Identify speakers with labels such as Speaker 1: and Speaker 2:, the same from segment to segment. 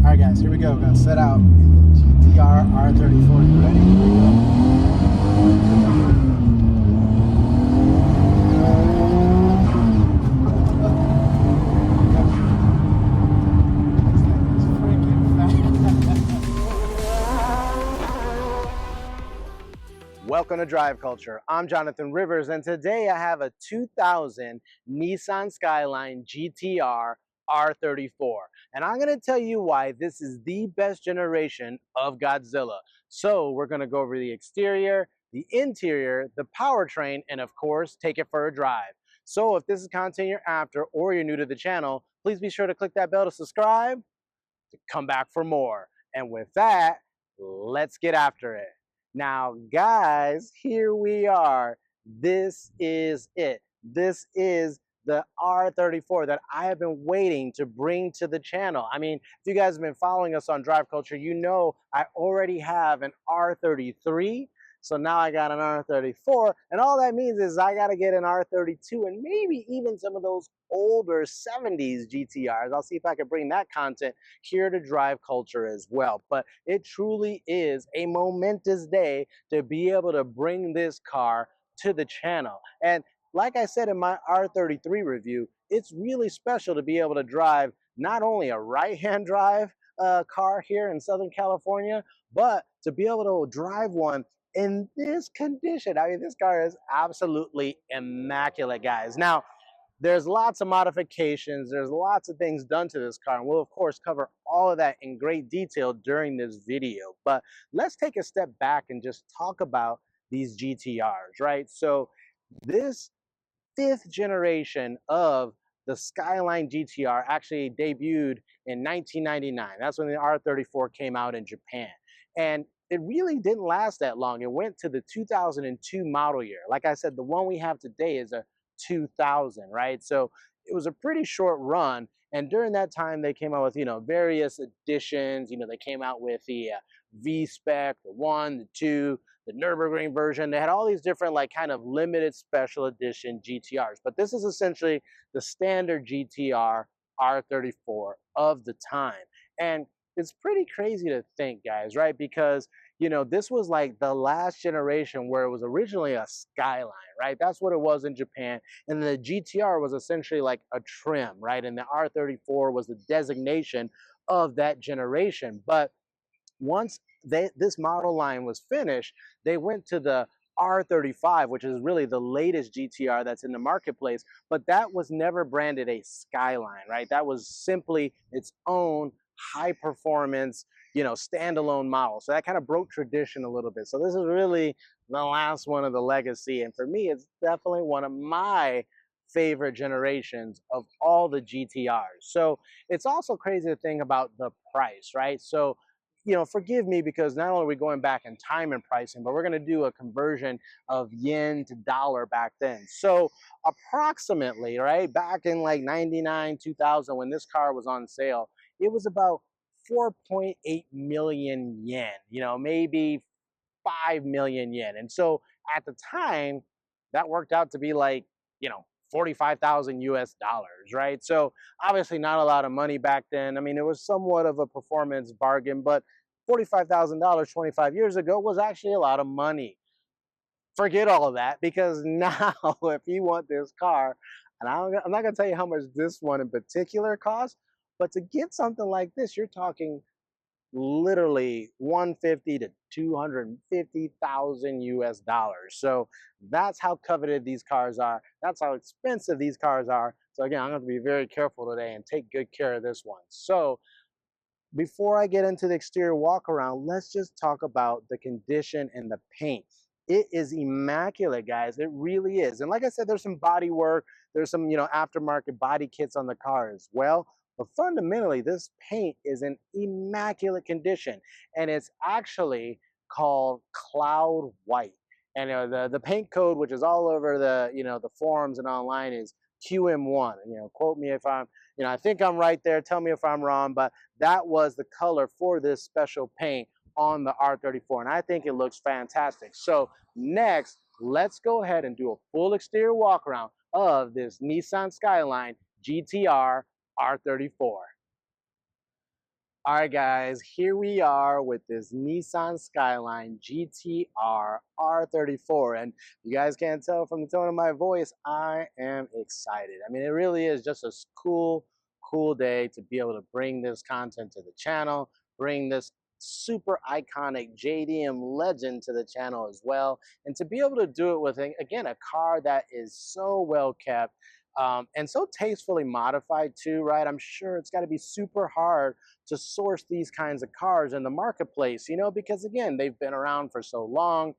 Speaker 1: Alright guys, here we go. We're gonna set out in the GTR R34. You ready? Here we go. Welcome to Drive Culture. I'm Jonathan Rivers, and today I have a 2000 Nissan Skyline GTR R34. And I'm going to tell you why this is the best generation of Godzilla. So we're going to go over the exterior, the interior, the powertrain, and of course, take it for a drive. So if this is content you're after or you're new to the channel, please be sure to click that bell to subscribe to come back for more. And with that, let's get after it. Now, guys, here we are. This is it. This is the R34 that I have been waiting to bring to the channel. I mean, if you guys have been following us on Drive Culture, you know I already have an R33. So now I got an R34, and all that means is I got to get an R32 and maybe even some of those older 70s GTRs. I'll see if I can bring that content here to Drive Culture as well. But it truly is a momentous day to be able to bring this car to the channel. And like I said in my R33 review, it's really special to be able to drive not only a right-hand drive car here in Southern California, but to be able to drive one in this condition. I mean, this car is absolutely immaculate, guys. Now, there's lots of modifications, there's lots of things done to this car, and we'll of course cover all of that in great detail during this video. But let's take a step back and just talk about these GTRs, right? So this 5th generation of the Skyline GTR actually debuted in 1999. That's when the R34 came out in Japan. And it really didn't last that long. It went to the 2002 model year. Like I said, the one we have today is a 2000, right? So it was a pretty short run. And during that time, they came out with, various additions. They came out with the V-Spec, the 1, the 2, the Nürburgring version. They had all these different, kind of limited special edition GTRs. But this is essentially the standard GTR R34 of the time. And it's pretty crazy to think, guys, right? Because, this was like the last generation where it was originally a Skyline, right? That's what it was in Japan. And the GTR was essentially like a trim, right? And the R34 was the designation of that generation. But once this model line was finished, they went to the R35, which is really the latest GTR that's in the marketplace. But that was never branded a Skyline, right? That was simply its own high performance, standalone model. So that kind of broke tradition a little bit. So this is really the last one of the legacy. And for me, it's definitely one of my favorite generations of all the GTRs. So it's also crazy to think about the price, right? So, forgive me because not only are we going back in time and pricing, but we're going to do a conversion of yen to dollar back then. So approximately, right, back in like 99, 2000, when this car was on sale, it was about 4.8 million yen, maybe 5 million yen. And so at the time, that worked out to be like, 45,000 US dollars, right? So obviously not a lot of money back then. I mean, it was somewhat of a performance bargain, but $45,000 25 years ago was actually a lot of money. Forget all of that, because now if you want this car, and I'm not going to tell you how much this one in particular costs, but to get something like this, you're talking literally 150 to 250,000 US dollars. So that's how coveted these cars are. That's how expensive these cars are. So again, I'm going to be very careful today and take good care of this one. So before I get into the exterior walk around, let's just talk about the condition and the paint. It is immaculate, guys. It really is. And like I said, there's some body work. There's some, aftermarket body kits on the car as well. But fundamentally, this paint is in immaculate condition. And it's actually called cloud white. And the paint code, which is all over the, the forums and online, is QM1. And, quote me if I'm, I think I'm right there. Tell me if I'm wrong. But that was the color for this special paint on the R34. And I think it looks fantastic. So next, let's go ahead and do a full exterior walk around of this Nissan Skyline GTR R34. All right, guys, here we are with this Nissan Skyline GTR R34. And you guys can't tell from the tone of my voice, I am excited. I mean, it really is just a cool day to be able to bring this content to the channel, bring this super iconic JDM legend to the channel as well. And to be able to do it with, again, a car that is so well kept. And so tastefully modified too, right? I'm sure it's got to be super hard to source these kinds of cars in the marketplace, you know, because again, they've been around for so long,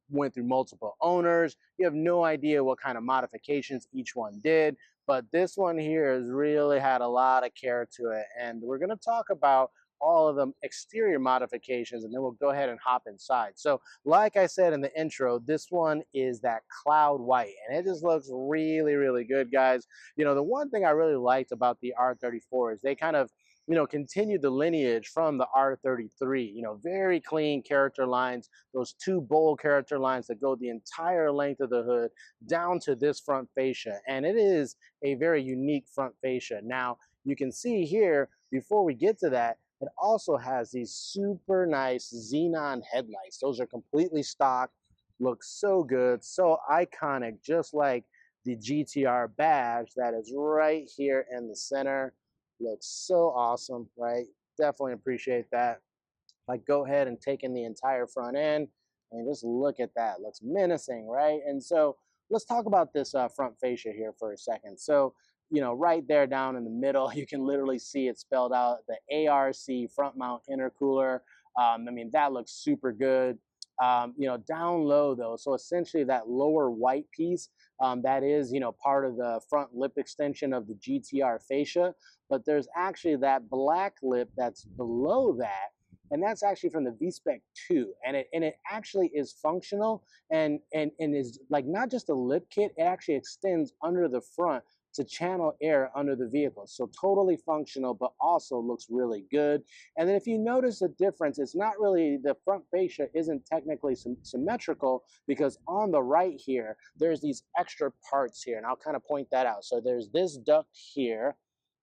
Speaker 1: went through multiple owners. You have no idea what kind of modifications each one did. But this one here has really had a lot of care to it. And we're going to talk about all of the exterior modifications, and then we'll go ahead and hop inside. So like I said in the intro, this one is that cloud white, and it just looks really good, guys. You know, the one thing I really liked about the R34 is they kind of, you know, continued the lineage from the R33. You know, very clean character lines, those two bold character lines that go the entire length of the hood down to this front fascia. And it is a very unique front fascia. Now, you can see here, before we get to that, it also has these super nice xenon headlights. Those are completely stock, look so good, so iconic, just like the GTR badge that is right here in the center. Looks so awesome, right? Definitely appreciate that. Like, go ahead and take in the entire front end and just look at that. Looks menacing, right? And so let's talk about this front fascia here for a second. So, you know, right there down in the middle, you can literally see it spelled out, the ARC front mount intercooler. I mean, that looks super good. You know, down low though, so essentially that lower white piece, that is, you know, part of the front lip extension of the GTR fascia, but there's actually that black lip that's below that, and that's actually from the V-Spec 2, and it actually is functional, and is like not just a lip kit, it actually extends under the front to channel air under the vehicle. So totally functional, but also looks really good. And then if you notice the difference, it's not really, the front fascia isn't technically symmetrical, because on the right here, there's these extra parts here, and I'll kind of point that out. So there's this duct here.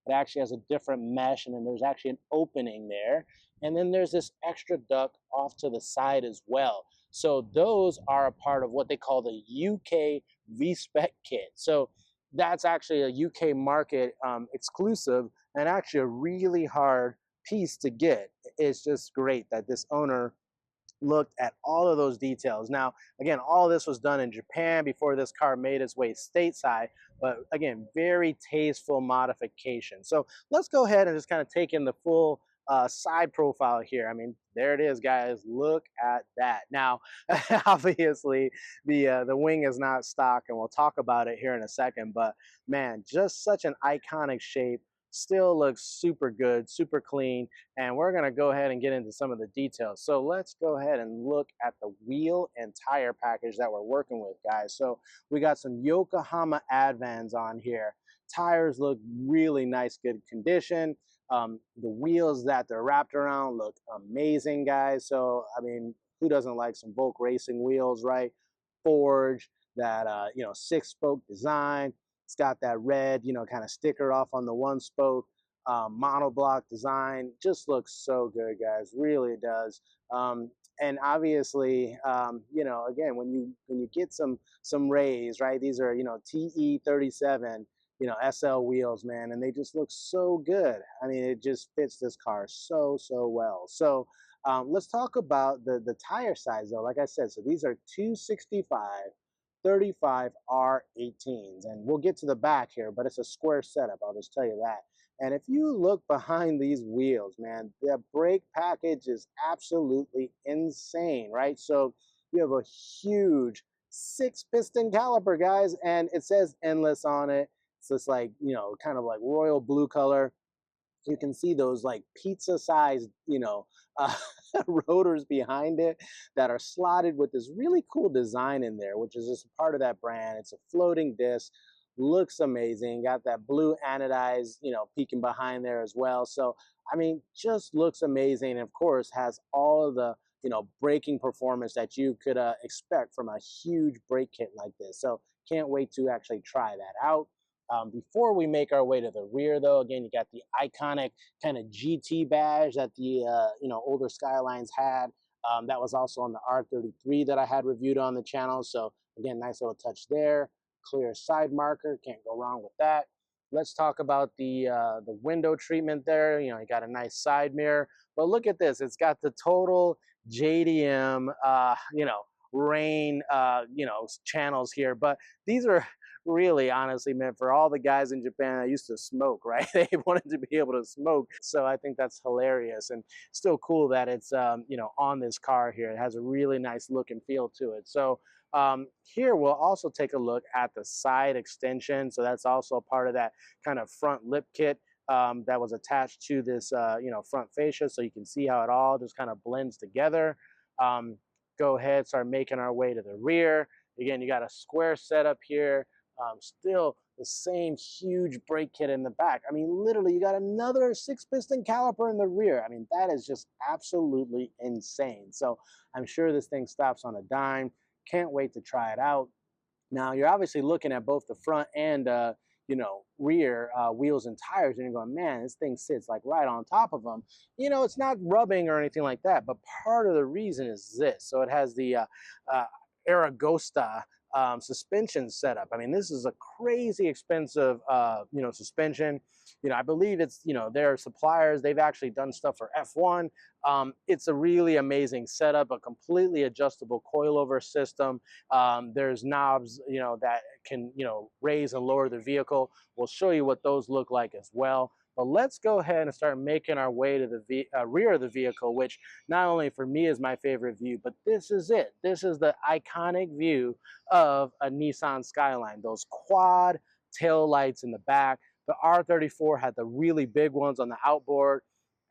Speaker 1: It actually has a different mesh, and then there's actually an opening there. And then there's this extra duct off to the side as well. So those are a part of what they call the UK V-Spec kit. So that's actually a UK market exclusive, and actually a really hard piece to get. It's just great that this owner looked at all of those details. Now, again, all this was done in Japan before this car made its way stateside, but again, very tasteful modification. So let's go ahead and just kind of take in the full side profile here. I mean, there it is, guys. Look at that. Now, obviously, the wing is not stock, and we'll talk about it here in a second. But man, just such an iconic shape. Still looks super good, super clean, and we're gonna go ahead and get into some of the details. So let's go ahead and look at the wheel and tire package that we're working with, guys. So we got some Yokohama Advans on here. Tires look really nice, good condition. The wheels that they're wrapped around look amazing, guys. So, I mean, who doesn't like some Volk racing wheels, right? Forged, that, you know, 6-spoke design. It's got that red, you know, kind of sticker off on the one spoke. Monoblock design. Just looks so good, guys. Really does. And obviously, you know, again, when you get some rays, right? These are, you know, TE37, you know, SL wheels, man, and they just look so good. I mean, it just fits this car so well. So let's talk about the tire size though. Like I said, so these are 265 35 R18s, and we'll get to the back here, but it's a square setup, I'll just tell you that. And if you look behind these wheels, man, the brake package is absolutely insane, right? So you have a huge 6-piston caliper, guys, and it says endless on it. So it's like, you know, kind of like royal blue color. You can see those like pizza-sized, you know, uh, rotors behind it that are slotted with this really cool design in there, which is just a part of that brand. It's a floating disc, looks amazing. Got that blue anodized, you know, peeking behind there as well. So, I mean, just looks amazing. And of course, has all of the, you know, braking performance that you could expect from a huge brake kit like this. So, can't wait to actually try that out. Before we make our way to the rear, though, again, you got the iconic kind of GT badge that the older Skylines had. That was also on the R33 that I had reviewed on the channel. So again, nice little touch there. Clear side marker, can't go wrong with that. Let's talk about the window treatment there. You know, you got a nice side mirror, but look at this. It's got the total JDM, rain, channels here. But these are really honestly meant for all the guys in Japan that used to smoke, right? They wanted to be able to smoke. So I think that's hilarious and still cool that it's, on this car here. It has a really nice look and feel to it. So here we'll also take a look at the side extension. So that's also part of that kind of front lip kit that was attached to this, front fascia. So you can see how it all just kind of blends together. Go ahead, start making our way to the rear. Again, you got a square setup here. Still the same huge brake kit in the back. I mean, literally, you got another 6-piston caliper in the rear. I mean, that is just absolutely insane. So I'm sure this thing stops on a dime. Can't wait to try it out. Now, you're obviously looking at both the front and rear wheels and tires, and you're going, man, this thing sits like right on top of them. You know, it's not rubbing or anything like that, but part of the reason is this. So it has the Aragosta suspension setup. I mean, this is a crazy expensive, suspension. You know, I believe it's, their suppliers, they've actually done stuff for F1. It's a really amazing setup, a completely adjustable coilover system. There's knobs, that can, raise and lower the vehicle. We'll show you what those look like as well. But let's go ahead and start making our way to the rear of the vehicle, which not only for me is my favorite view, but this is it. This is the iconic view of a Nissan Skyline. Those quad tail lights in the back. The R34 had the really big ones on the outboard.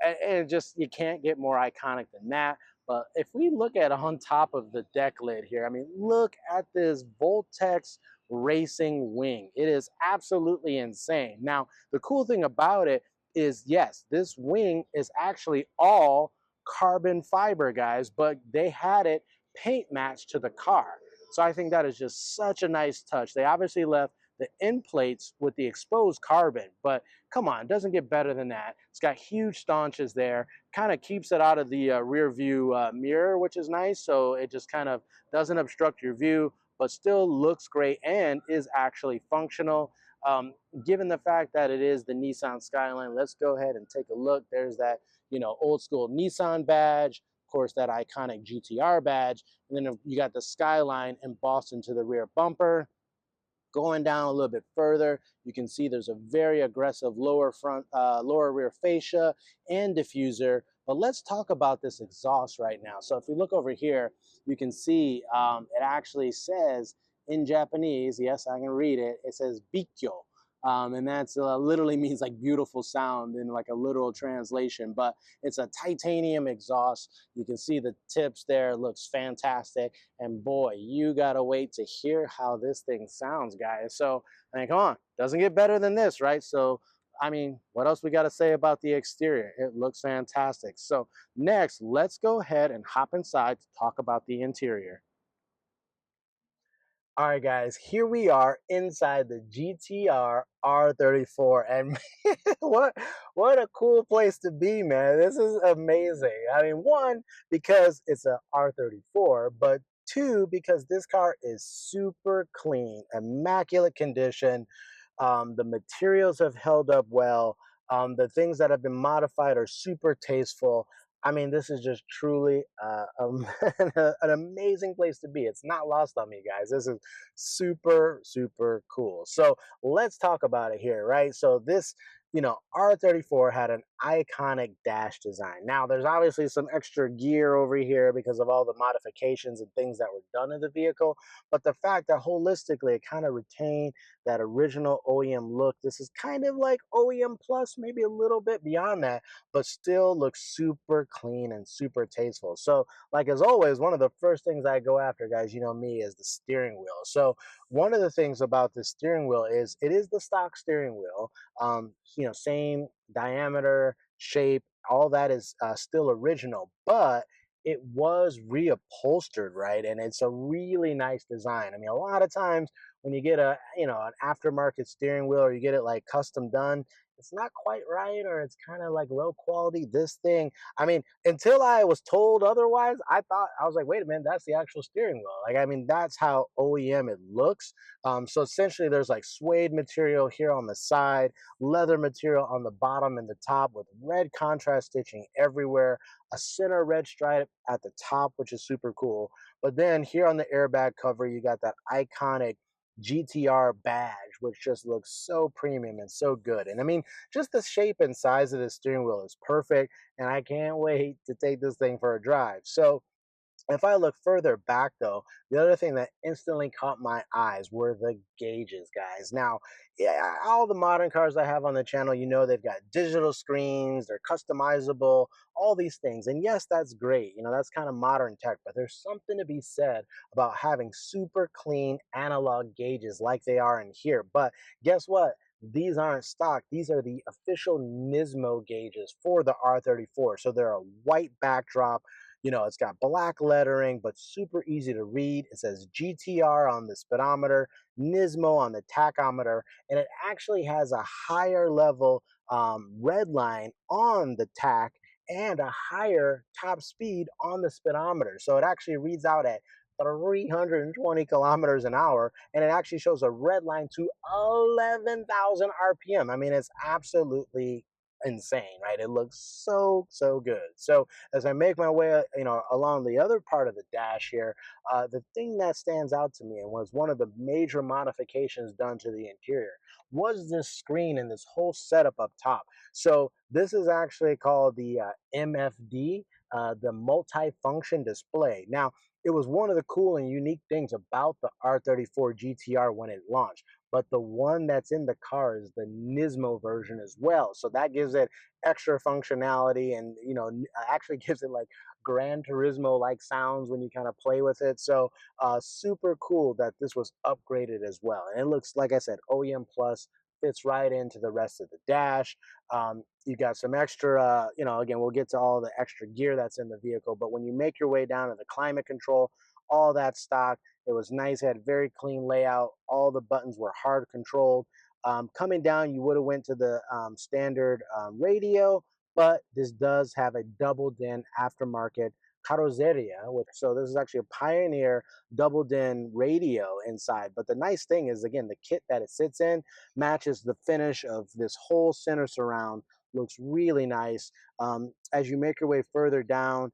Speaker 1: And it just, you can't get more iconic than that. But if we look at on top of the deck lid here, I mean, look at this Voltex racing wing. It is absolutely insane. Now, the cool thing about it is, yes, this wing is actually all carbon fiber, guys, but they had it paint matched to the car. So I think that is just such a nice touch. They obviously left the end plates with the exposed carbon, but come on, it doesn't get better than that. It's got huge staunches there, kind of keeps it out of the rear view mirror, which is nice. So it just kind of doesn't obstruct your view, but still looks great and is actually functional. Given the fact that it is the Nissan Skyline, let's go ahead and take a look. There's that, old school Nissan badge, of course, that iconic GTR badge, and then you got the Skyline embossed into the rear bumper. Going down a little bit further, you can see there's a very aggressive lower rear fascia and diffuser. But let's talk about this exhaust right now. So if we look over here, you can see it actually says in Japanese, yes, I can read it, it says Bikyo. And that's literally means like beautiful sound in like a literal translation, but it's a titanium exhaust. You can see the tips there, looks fantastic. And boy, you gotta wait to hear how this thing sounds, guys. So I mean, come on, doesn't get better than this, right? So I mean, what else we got to say about the exterior? It looks fantastic. So next, let's go ahead and hop inside to talk about the interior. All right, guys, here we are inside the GTR R34, and what a cool place to be, man. This is amazing. I mean, one, because it's a R34, but two, because this car is super clean, immaculate condition. The materials have held up well. The things that have been modified are super tasteful. I mean, this is just truly an amazing place to be. It's not lost on me, guys. This is super, super cool. So let's talk about it here, right? So this, R34 had an iconic dash design. Now, there's obviously some extra gear over here because of all the modifications and things that were done in the vehicle. But the fact that holistically it kind of retained that original OEM look, this is kind of like OEM plus, maybe a little bit beyond that, but still looks super clean and super tasteful. So, like as always, one of the first things I go after, guys, you know me, is the steering wheel. So, one of the things about the steering wheel is it is the stock steering wheel. Same diameter, shape, all that is still original, but it was reupholstered, right? And it's a really nice design. I mean, a lot of times when you get a, an aftermarket steering wheel or you get it like custom done, it's not quite right or it's kind of like low quality. This thing, I mean, until I was told otherwise, I was like, wait a minute, that's the actual steering wheel. Like, I mean, that's how OEM it looks. So essentially, there's like suede material here on the side, leather material on the bottom and the top with red contrast stitching everywhere, a center red stripe at the top, which is super cool. But then here on the airbag cover, you got that iconic GTR badge, which just looks so premium and so good. And I mean, just the shape and size of the steering wheel is perfect. And I can't wait to take this thing for a drive. So, if I look further back, though, the other thing that instantly caught my eyes were the gauges, guys. Now, yeah, all the modern cars I have on the channel, they've got digital screens, they're customizable, all these things. And yes, that's great. That's kind of modern tech, but there's something to be said about having super clean analog gauges like they are in here. But guess what? These aren't stock. These are the official Nismo gauges for the R34. So they're a white backdrop. It's got black lettering, but super easy to read. It says GTR on the speedometer, Nismo on the tachometer, and it actually has a higher level red line on the tach and a higher top speed on the speedometer. So it actually reads out at 320 kilometers an hour, and it actually shows a red line to 11,000 RPM. I mean, it's absolutely insane, right? It looks so, so good. So as I make my way, along the other part of the dash here, the thing that stands out to me and was one of the major modifications done to the interior was this screen and this whole setup up top. So this is actually called the MFD, the multi-function display. Now, it was one of the cool and unique things about the R34 GTR when it launched, but the one that's in the car is the Nismo version as well. So that gives it extra functionality and actually gives it like Gran Turismo like sounds when you kind of play with it. So super cool that this was upgraded as well. And it looks, like I said, OEM plus, fits right into the rest of the dash. You got some extra, again, we'll get to all the extra gear that's in the vehicle, but when you make your way down to the climate control, all that stock, it was nice. It had very clean layout. All the buttons were hard controlled. Coming down, you would have went to the standard radio, but this does have a double-din aftermarket carrozzeria, so this is actually a Pioneer double-din radio inside. But the nice thing is, again, the kit that it sits in matches the finish of this whole center surround. Looks really nice. As you make your way further down,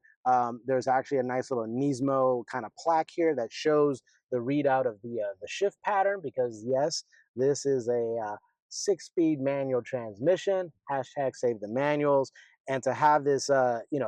Speaker 1: there's actually a nice little Nismo kind of plaque here that shows the readout of the shift pattern, because yes, this is a 6-speed manual transmission. Hashtag save the manuals. And to have this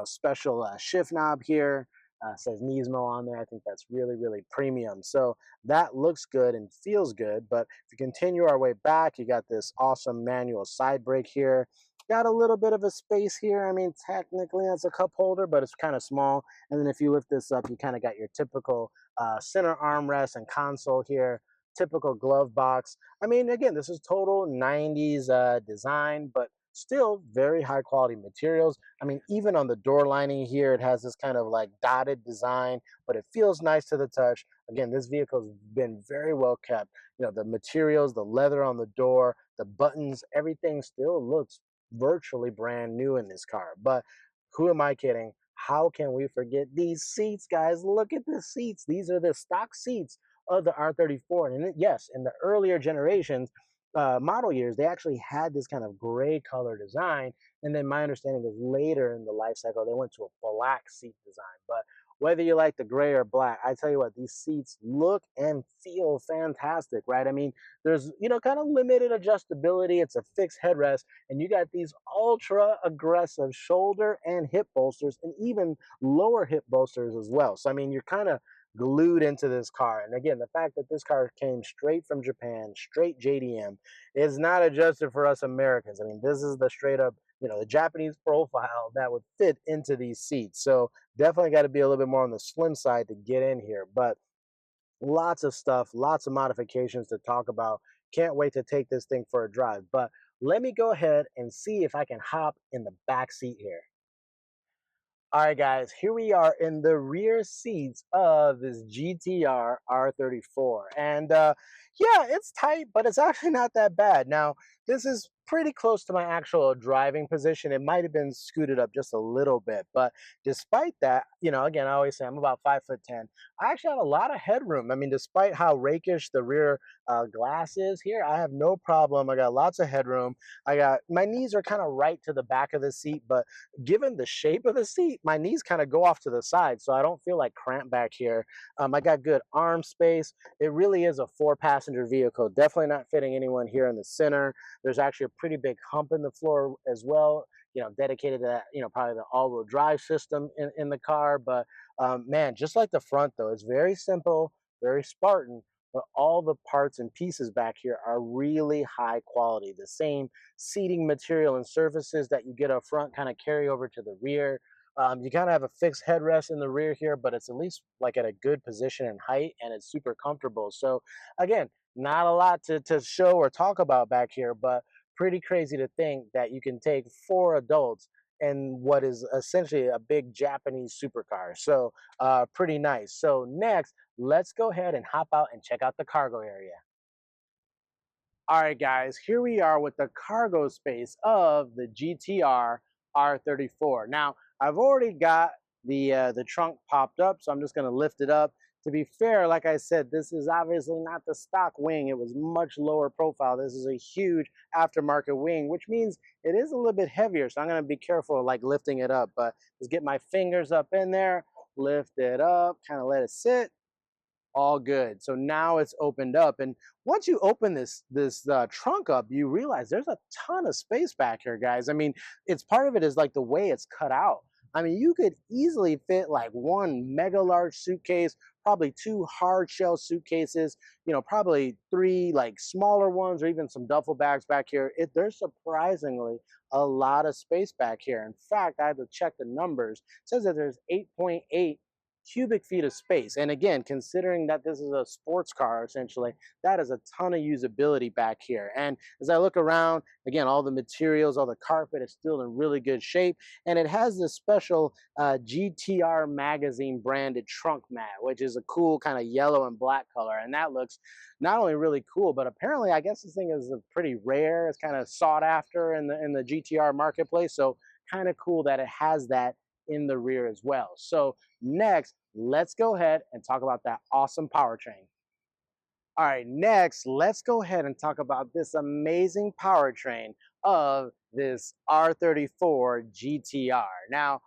Speaker 1: special shift knob here, says Nismo on there. I think that's really, really premium. So that looks good and feels good. But if you continue our way back, you got this awesome manual side brake here. Got a little bit of a space here. I mean, technically that's a cup holder, but it's kind of small. And then if you lift this up, you kind of got your typical center armrest and console here. Typical glove box. I mean, again, this is total 90s design, but still very high quality materials. I mean, even on the door lining here, it has this kind of like dotted design, but it feels nice to the touch. Again, this vehicle's been very well kept. The materials, the leather on the door, the buttons, everything still looks virtually brand new in this car. But who am I kidding? How can we forget these seats, guys? Look at the seats. These are the stock seats of the R34. And yes, in the earlier generations, model years, they actually had this kind of gray color design. And then my understanding is later in the life cycle, they went to a black seat design. But whether you like the gray or black, I tell you what, these seats look and feel fantastic, right? I mean, there's, kind of limited adjustability. It's a fixed headrest, and you got these ultra aggressive shoulder and hip bolsters, and even lower hip bolsters as well. So, I mean, you're kind of glued into this car. And again, the fact that this car came straight from Japan, straight JDM, is not adjusted for us Americans. I mean, this is the straight up, the Japanese profile that would fit into these seats. So definitely got to be a little bit more on the slim side to get in here. But lots of stuff, lots of modifications to talk about. Can't wait to take this thing for a drive. But let me go ahead and see if I can hop in the back seat here. All right, guys, here we are in the rear seats of this GTR R34. And yeah, it's tight, but it's actually not that bad. Now, this is pretty close to my actual driving position. It might have been scooted up just a little bit. But despite that, again, I always say I'm about 5'10". I actually have a lot of headroom. I mean, despite how rakish the rear glass is here, I have no problem. I got lots of headroom. My knees are kind of right to the back of the seat, but given the shape of the seat, my knees kind of go off to the side, so I don't feel like cramped back here. I got good arm space. It really is a four-passenger vehicle. Definitely not fitting anyone here in the center. There's actually a pretty big hump in the floor as well, dedicated to that, probably the all-wheel drive system in the car. But man, just like the front, though, it's very simple, very Spartan, but all the parts and pieces back here are really high quality. The same seating material and surfaces that you get up front kind of carry over to the rear. You kind of have a fixed headrest in the rear here, but it's at least like at a good position and height, and it's super comfortable. So again, not a lot to show or talk about back here, but pretty crazy to think that you can take four adults in what is essentially a big Japanese supercar. So pretty nice. So next, let's go ahead and hop out and check out the cargo area. All right, guys, here we are with the cargo space of the GTR R34. Now, I've already got the trunk popped up, so I'm just going to lift it up. To be fair, like I said, this is obviously not the stock wing. It was much lower profile. This is a huge aftermarket wing, which means it is a little bit heavier, so I'm going to be careful like lifting it up. But just get my fingers up in there, lift it up, kind of let it sit. All good. So now it's opened up, and once you open this trunk up, you realize there's a ton of space back here, guys. I mean, it's part of it is like the way it's cut out. I mean, you could easily fit like one mega large suitcase, probably two hard shell suitcases, probably three like smaller ones, or even some duffel bags back here. There's surprisingly a lot of space back here. In fact, I had to check the numbers. It says that there's 8.8 cubic feet of space. And again, considering that this is a sports car, essentially, that is a ton of usability back here. And as I look around, again, all the materials, all the carpet is still in really good shape. And it has this special GTR magazine branded trunk mat, which is a cool kind of yellow and black color. And that looks not only really cool, but apparently I guess this thing is pretty rare. It's kind of sought after in the GTR marketplace. So kind of cool that it has that in the rear as well. So next, let's go ahead and talk about that awesome powertrain. All right, next, let's go ahead and talk about this amazing powertrain of this R34 GTR. Now,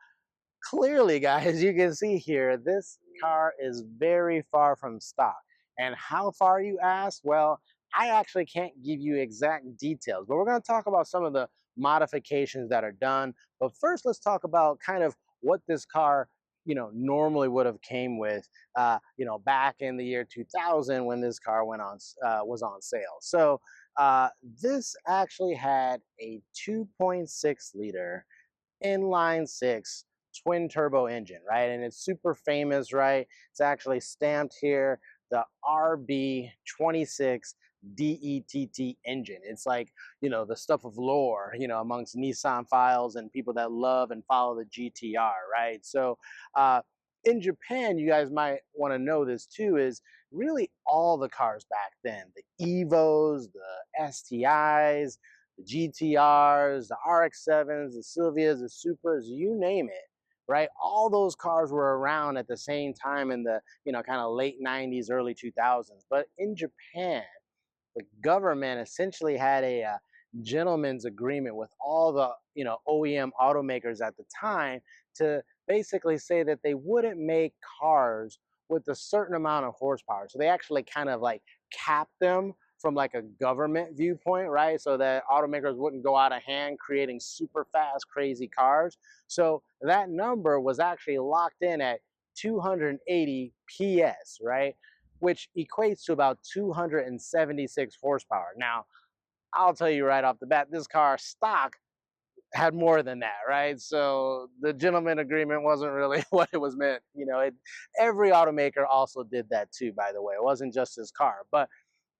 Speaker 1: clearly, guys, you can see here, this car is very far from stock. And how far, you ask? Well, I actually can't give you exact details, but we're going to talk about some of the modifications that are done. But first, let's talk about kind of what this car normally would have came with back in the year 2000 when this car was on sale. So this actually had a 2.6 liter inline-six twin turbo engine, right? And it's super famous, right? It's actually stamped here, the RB26 DETT engine. It's like, the stuff of lore, amongst Nissan files and people that love and follow the GTR, right? So in Japan, you guys might want to know this too, is really all the cars back then, the Evos, the STIs, the GTRs, the RX-7s, the Silvias, the Supras, you name it, right? All those cars were around at the same time in the, kind of late 90s, early 2000s. But in Japan, the government essentially had a gentleman's agreement with all the, OEM automakers at the time to basically say that they wouldn't make cars with a certain amount of horsepower. So they actually kind of like capped them from like a government viewpoint, right? So that automakers wouldn't go out of hand creating super fast, crazy cars. So that number was actually locked in at 280 PS, right? Which equates to about 276 horsepower. Now, I'll tell you right off the bat, this car stock had more than that, right? So the gentleman agreement wasn't really what it was meant. Every automaker also did that too, by the way. It wasn't just his car. But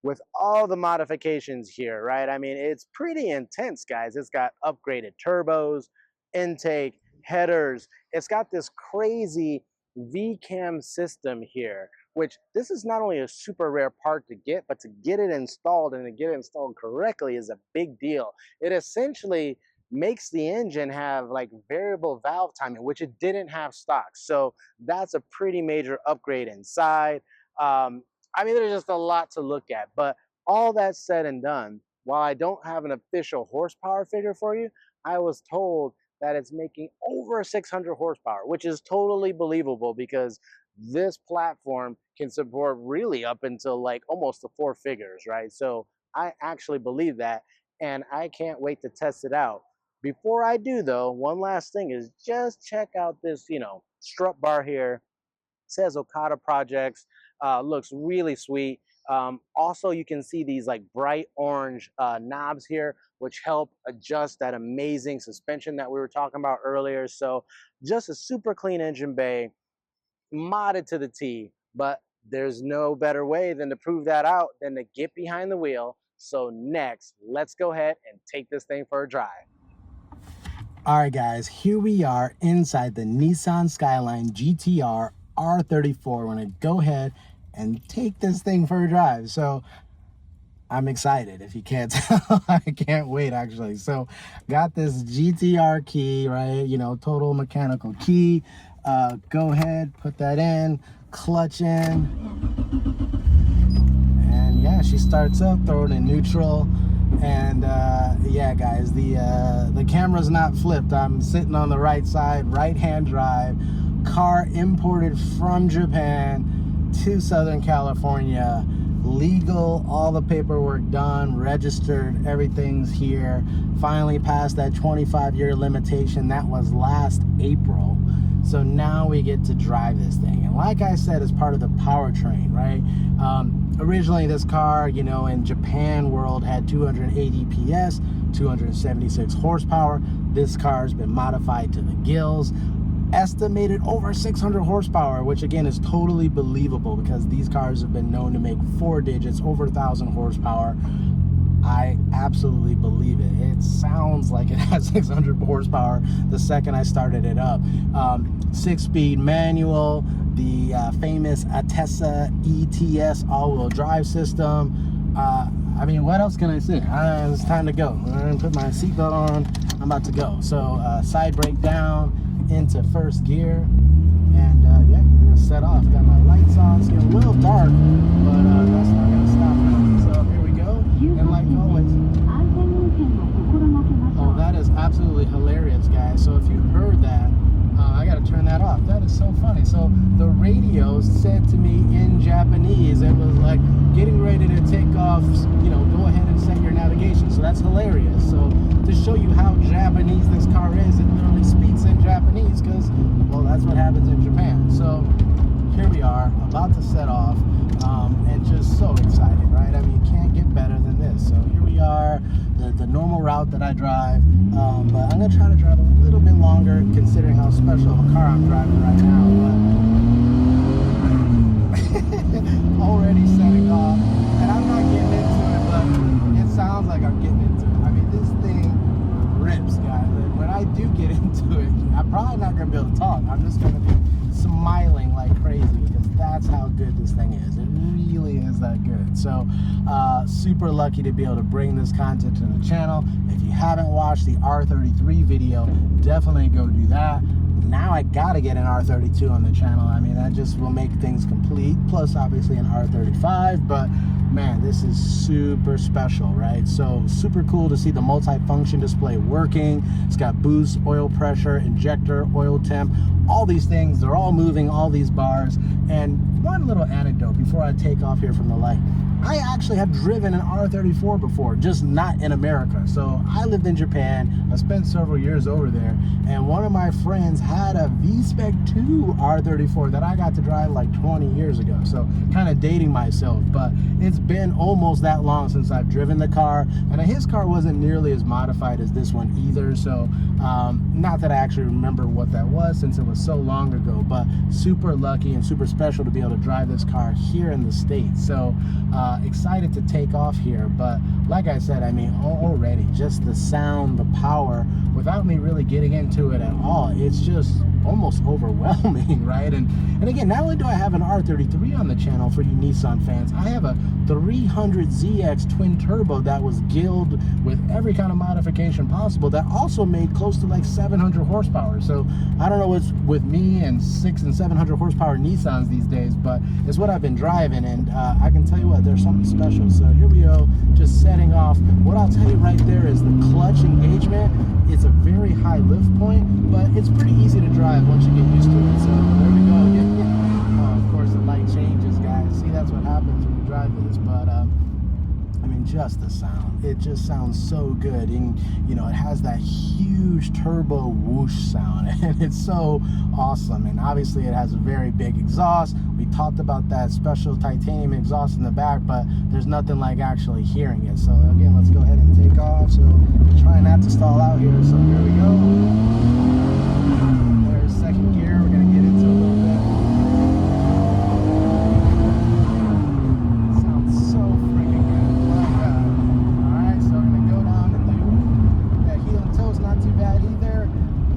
Speaker 1: with all the modifications here, right? I mean, it's pretty intense, guys. It's got upgraded turbos, intake, headers. It's got this crazy V-cam system here, which this is not only a super rare part to get, but to get it installed and to get it installed correctly is a big deal. It essentially makes the engine have like variable valve timing, which it didn't have stock. So that's a pretty major upgrade inside. I mean, there's just a lot to look at, but all that said and done, while I don't have an official horsepower figure for you, I was told that it's making over 600 horsepower, which is totally believable because this platform can support really up until like almost the 4 figures, right? So I actually believe that, and I can't wait to test it out. Before I do though, one last thing is just check out this, strut bar here. It says Okada Projects, looks really sweet. Also, you can see these like bright orange knobs here, which help adjust that amazing suspension that we were talking about earlier. So just a super clean engine bay, modded to the T, but there's no better way than to prove that out than to get behind the wheel. So next, let's go ahead and take this thing for a drive. All right, guys, here we are inside the Nissan Skyline GTR R34. We're gonna go ahead and take this thing for a drive. So I'm excited, if you can't tell. I can't wait, actually. So got this GTR key, right? Total mechanical key. Go ahead, put that in, clutch in. And yeah, she starts up, throw it in neutral. And yeah, guys, the camera's not flipped. I'm sitting on the right side, right-hand drive. Car imported from Japan to Southern California. Legal, all the paperwork done, registered, everything's here. Finally passed that 25-year limitation. That was last April. So now we get to drive this thing. And like I said, it's part of the Powertrain, right? Originally this car, in Japan world had 280 PS, 276 horsepower. This car's been modified to the gills. Estimated over 600 horsepower, which again is totally believable because these cars have been known to make 4 digits, over 1,000 horsepower. I absolutely believe it. It sounds like it has 600 horsepower the second I started it up. 6-speed manual, the famous ATTESA E-TS all-wheel drive system. I mean, what else can I say? It's time to go. I'm gonna put my seatbelt on. I'm about to go. So side brake down into first gear, and yeah, I'm gonna set off. Got my lights on. It's getting a little dark, but that's not gonna stop me. So here we go. And like always, oh, that is absolutely hilarious, guys. So if you heard that, I gotta turn that off. That is so funny. So the radio said to me in Japanese, it was like getting ready to take off, go ahead and set your navigation. So that's hilarious. So to show you how Japanese this car is, it literally speaks in Japanese because, well, that's what happens in Japan. So here we are, about to set off, and just so excited, right? I mean, you can't get better than this. So here we are, the normal route that I drive, but I'm gonna try to drive a little bit longer considering how special of a car I'm driving right now. But already setting off, and I'm not getting into it, but it sounds like I'm getting into it. I mean, this thing rips, guys. And when I do get into it, I'm probably not gonna be able to talk. I'm just gonna be smiling like crazy because that's how good this thing is. It really is that good. So super lucky to be able to bring this content to the channel. If you haven't watched the R33 video, definitely go do that. Now I gotta get an R32 on the channel. I mean, that just will make things complete. Plus obviously an R35, but man, this is super special, right? So super cool to see the multi-function display working. It's got boost, oil pressure, injector, oil temp, all these things. They're all moving, all these bars. And one little anecdote before I take off here from the light. I actually have driven an R34 before, just not in America. So I lived in Japan. I spent several years over there, and one of my friends had a V-Spec 2 R34 that I got to drive like 20 years ago. So kind of dating myself, but it's been almost that long since I've driven the car, and his car wasn't nearly as modified as this one either. So not that I actually remember what that was since it was so long ago, but super lucky and super special to be able to drive this car here in the States. So
Speaker 2: excited to take off here. But like I said, I mean, already just the sound, the power, without me really getting into it at all, it's just almost overwhelming, right? And again, not only do I have an R33 on the channel for you Nissan fans, I have a 300ZX twin turbo that was gilled with every kind of modification possible that also made close to like 700 horsepower. So I don't know what's with me and 600 and 700 horsepower Nissans these days, but it's what I've been driving, and I can tell you what, there's something special. So here we go, just setting off. What I'll tell you right there is the clutch engagement. It's a very high lift point, but it's pretty easy to drive once you get used to it. So there we go. Oh, of course the light changes, guys. See, that's what happens when you drive this. But I mean, just the sound, it just sounds so good. And you know, it has that huge turbo whoosh sound, and it's so awesome. And obviously it has a very big exhaust. We talked about that special titanium exhaust in the back, but there's nothing like actually hearing it. So again, let's go ahead and take off. So trying not to stall out here. So here we go. There's second gear. We're gonna get into a little bit. It sounds so freaking good. My God. Alright, so we're gonna go down and do that heel and toe is not too bad either.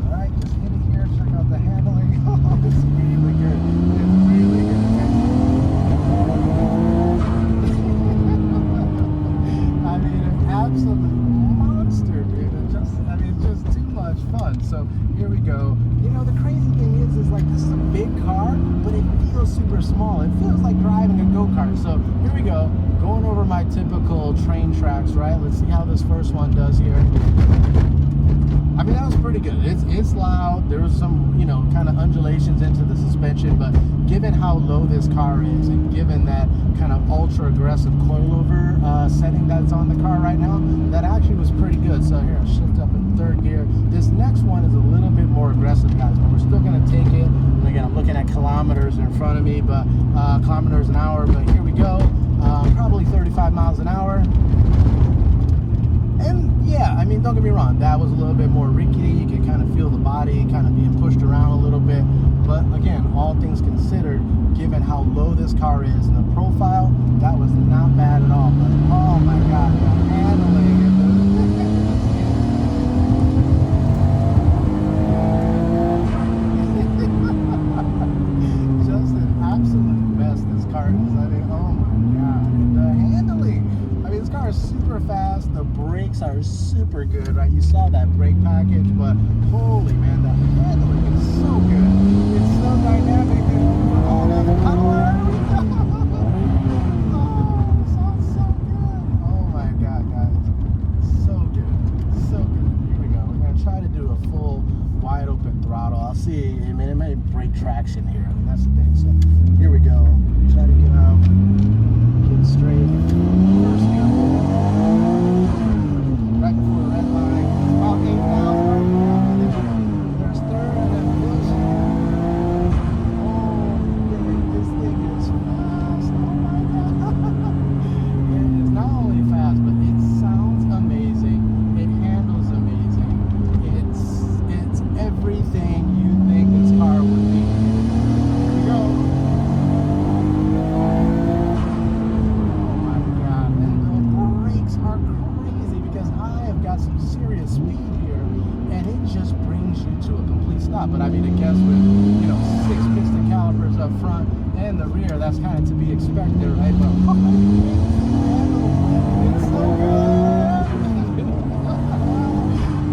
Speaker 2: Alright, just hit it here, check out the handling. Oh, it's really good. It's really good. I mean, an absolute monster, dude. It's just too much fun. So here we go. You know, the crazy thing is like this is a big car, but it feels super small. It feels like driving a go-kart. So here we go, going over my typical train tracks, right? Let's see how this first one does here. I mean, that was pretty good. It's loud. There was some, you know, kind of undulations into the suspension, but given how low this car is, and given that kind of ultra aggressive coilover setting that's on the car right now, that actually was pretty good. So here, I'll shift up in third gear. This next one is a little bit more aggressive, guys, but we're still going to take it. And again, I'm looking at kilometers in front of me, but kilometers an hour. But here we go. Probably 35 miles an hour. And yeah, I mean, don't get me wrong, that was a little bit more rickety. You could kind of feel the body kind of being pushed around a little bit. But again, all things considered, given how low this car is and the profile, that was not bad at all. But oh my God, the handling and just an absolute mess this car is. I mean, oh my God, and the handling. I mean, this car is super fast. The brakes are super good, right? You saw that brake package, but holy man, the handling is so good. It's so dynamic. Oh, there's a power. Oh, it sounds so good. Oh my God, guys. So good. So good. Here we go. We're going to try to do a full wide open throttle. I'll see. I mean, it may break traction here. I mean, that's the thing. So here we go. Try to get out. Get straight. First gear. Right before the red line. About 8,000 right now. There's third and then push. Oh, this thing is fast. Oh my God. It is not only fast, but it sounds amazing. It handles amazing. It's everything you think this car would be. Here we go. Oh my God. And the brakes are crazy because I have got some serious speed here, and it just brings you to a complete stop. But I mean, I guess with, you know, 6 piston calipers up front and the rear, that's kind of to be expected, right? But it's so good.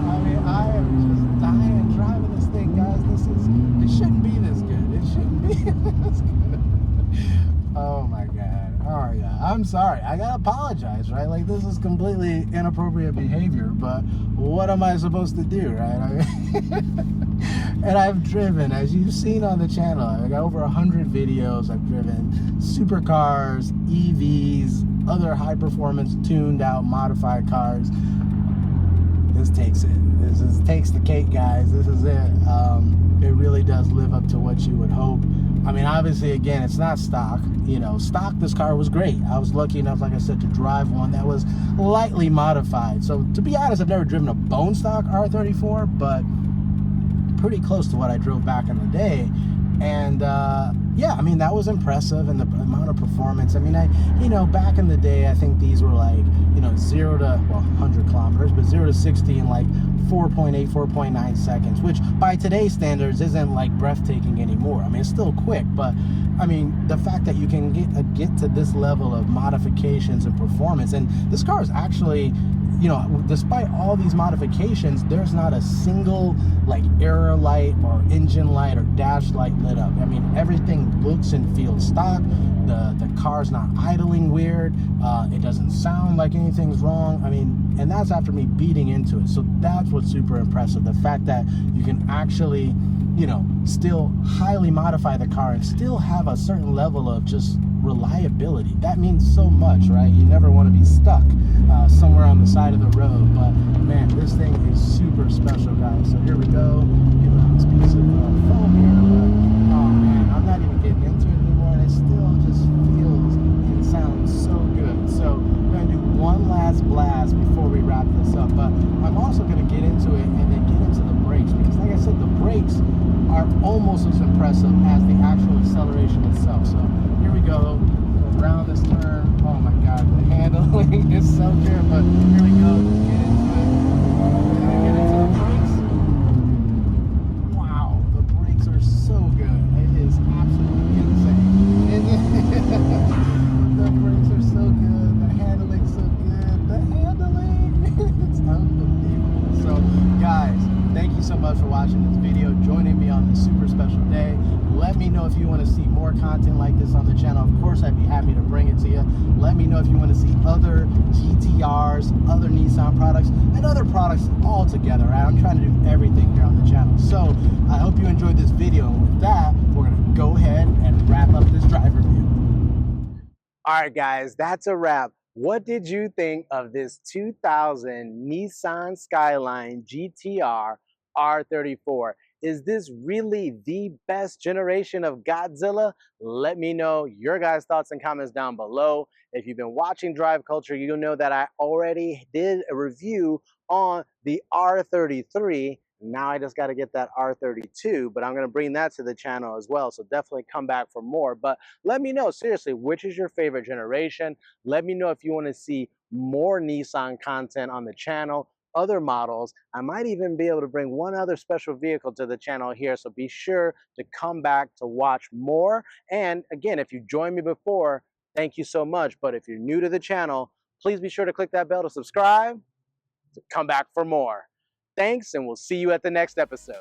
Speaker 2: I mean, I am just dying driving this thing, guys. It shouldn't be this good. It shouldn't be this good. Oh my God. All right, I'm sorry. I gotta apologize, right? Like, this is completely inappropriate behavior, but what am I supposed to do, right? I mean, and I've driven, as you've seen on the channel, I got over 100 videos. I've driven supercars, EVs, other high performance, tuned out, modified cars. This takes it. This takes the cake, guys. This is it. It really does live up to what you would hope. I mean, obviously, again, it's not stock. You know, stock, this car was great. I was lucky enough, like I said, to drive one that was lightly modified. So, to be honest, I've never driven a bone stock R34, but pretty close to what I drove back in the day. And yeah, I mean, that was impressive, and the amount of performance. I mean, back in the day, I think these were like, 0 to, well, 100 kilometers, but 0 to 60 in like 4.8, 4.9 seconds, which by today's standards isn't like breathtaking anymore. I mean, it's still quick, but I mean, the fact that you can get to this level of modifications and performance, and this car is actually, despite all these modifications, there's not a single like error light or engine light or dash light lit up. I mean, everything looks and feels stock. The car's not idling weird. It doesn't sound like anything's wrong. I mean, and that's after me beating into it. So that's what's super impressive. The fact that you can actually, still highly modify the car and still have a certain level of just reliability. That means so much, right? You never want to be stuck somewhere on the side of the road. But man, this thing is super special, guys. So here we go. Give it this piece of foam here. But oh man, I'm not even getting into it anymore, and it still just feels and sounds so good. So we're gonna do one last blast before we wrap this up. But I'm also gonna get into it and then get into the brakes, because like I said, the brakes are almost as impressive as the actual acceleration itself. So here we go, around this turn. Oh my god, the handling is so good. But here we go, get into it. Get into the brakes. Wow, the brakes are so good. It is absolutely insane. The brakes are so good. The handling's so good. The handling, it's unbelievable. So guys, thank you so much for watching this video, joining me on this super special day. Let me know if you want to see more content like this on the channel. Of course, I'd be happy to bring it to you. Let me know if you want to see other GTRs, other Nissan products, and other products all together. Right? I'm trying to do everything here on the channel. So I hope you enjoyed this video. And with that, we're going to go ahead and wrap up this drive review.
Speaker 1: All right, guys, that's a wrap. What did you think of this 2000 Nissan Skyline GTR R34? Is this really the best generation of Godzilla? Let me know your guys' thoughts and comments down below. If you've been watching Drive Culture, you'll know that I already did a review on the R33. Now I just got to get that R32, but I'm going to bring that to the channel as well. So definitely come back for more. But let me know, seriously, which is your favorite generation? Let me know if you want to see more Nissan content on the channel, other models. I might even be able to bring one other special vehicle to the channel here, so be sure to come back to watch more. And again, if you joined me before, thank you so much. But if you're new to the channel, please be sure to click that bell to subscribe, to come back for more. Thanks, and we'll see you at the next episode.